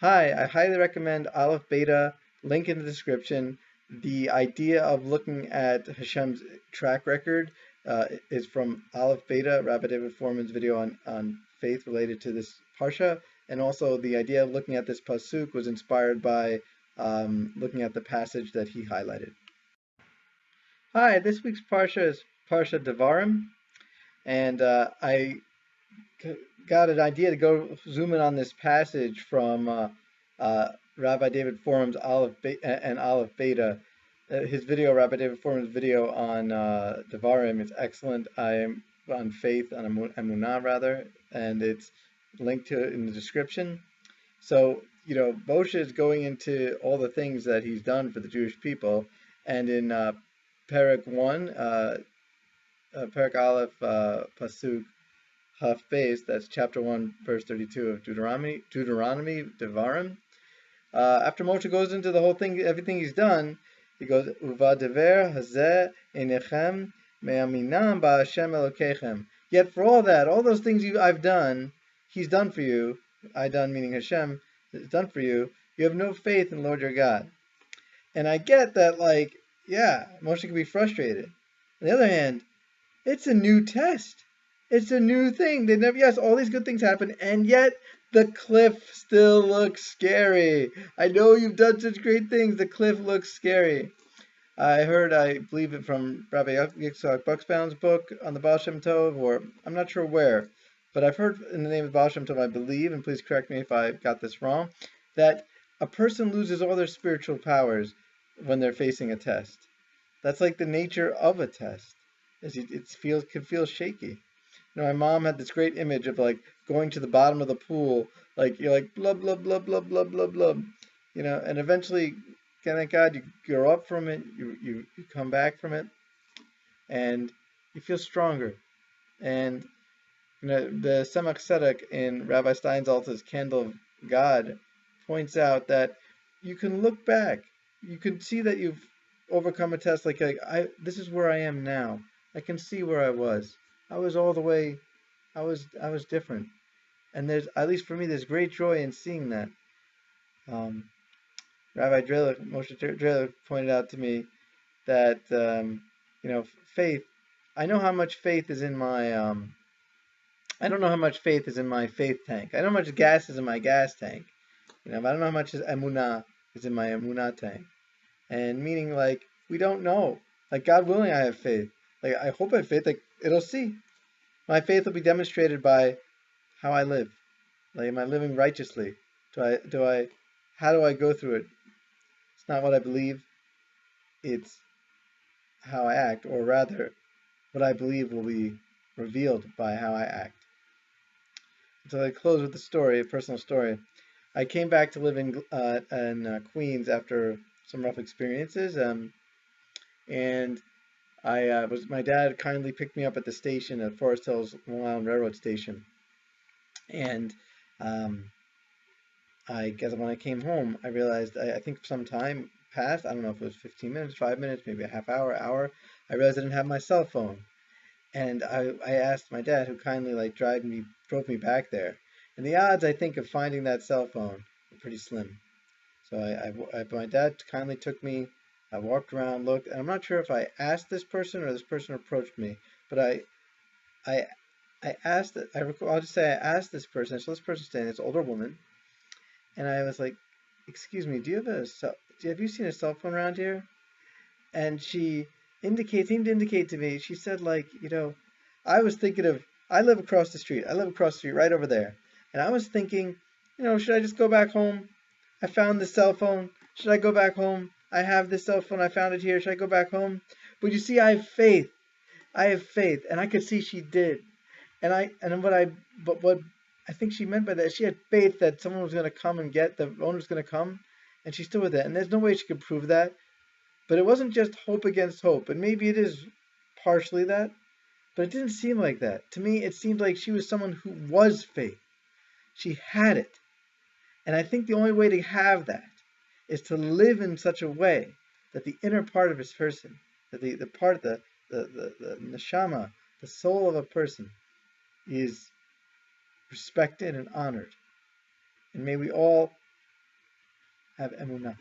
Hi, I highly recommend Aleph Beta, link in the description. The idea of looking at Hashem's track record is from Aleph Beta, Rabbi David Fohrman's video on faith related to this Parsha. And also the idea of looking at this Pasuk was inspired by looking at the passage that he highlighted. Hi, this week's Parsha is Parshat Devarim. And I got an idea to go zoom in on this passage from Rabbi David Fohrman's Aleph Beta. His video, Rabbi David Fohrman's video on Devarim, is excellent. I am on faith, on Emunah rather, and it's linked to it in the description. So, Moshe is going into all the things that he's done for the Jewish people, and in Perek 1, Perek Aleph, Pasuk Haf Beis, that's chapter 1, verse 32 of Deuteronomy, Devarim. After Moshe goes into the whole thing, everything he's done, he goes, Uva dever hazeh Menachem me'aminam Baal Shem Elokechem. Yet for all that, all those things I've done, he's done for you, I done meaning Hashem, is done for you, you have no faith in Lord your God. And I get that, Moshe can be frustrated. On the other hand, it's a new test. It's a new thing. Yes, all these good things happen, and yet the cliff still looks scary. I know you've done such great things. The cliff looks scary. I believe it from Rabbi Yitzhak Buxbaum's book on the Baal Shem Tov, or I'm not sure where, but I've heard in the name of Baal Shem Tov, I believe, and please correct me if I got this wrong, that a person loses all their spiritual powers when they're facing a test. That's like the nature of a test. Can feel shaky. My mom had this great image of going to the bottom of the pool, you're blub blub blub blub blub blub blub, and eventually, thank God, you grow up from it, you come back from it, and you feel stronger. And the Tzedek in Rabbi Steinsaltz's Candle of God points out that you can look back, you can see that you've overcome a test. This is where I am now. I can see where I was. I was all the way, I was different. And at least for me, there's great joy in seeing that. Rabbi Drelich, Moshe Drelich pointed out to me that, faith, I know how much faith is in my, I don't know how much faith is in my faith tank. I know how much gas is in my gas tank. But I don't know how much Emunah is in my Emunah tank. And meaning, we don't know. God willing, I have faith. I hope I have faith. It'll see. My faith will be demonstrated by how I live. Am I living righteously? How do I go through it? It's not what I believe. It's how I act, or rather, what I believe will be revealed by how I act. So I close with a personal story. I came back to live in Queens after some rough experiences, and my dad kindly picked me up at the station at Forest Hills Long Island Railroad Station, and I guess when I came home, I realized I think some time passed. I don't know if it was 15 minutes, 5 minutes, maybe a half hour. I realized I didn't have my cell phone, and I asked my dad, who kindly drove me back there. And the odds, I think, of finding that cell phone were pretty slim. So my dad kindly took me. I walked around, looked, and I'm not sure if I asked this person or this person approached me, but I asked. I'll just say I asked this person. So this person standing, this older woman, and I was like, "Excuse me, have you seen a cell phone around here?" And she seemed to indicate to me. She said, I was thinking of. I live across the street. Right over there, and I was thinking, should I just go back home? I found this cell phone. Should I go back home? I have this cell phone. I found it here. Should I go back home? But you see, I have faith. And I could see she did. But what I think she meant by that, she had faith that someone was going to come and the owner was going to come, and she stood with it. And there's no way she could prove that. But it wasn't just hope against hope. And maybe it is partially that, but it didn't seem like that. To me, it seemed like she was someone who was faith. She had it. And I think the only way to have that is to live in such a way that the inner part of his person, that the part, the neshama, the soul of a person, is respected and honored. And may we all have Emunah.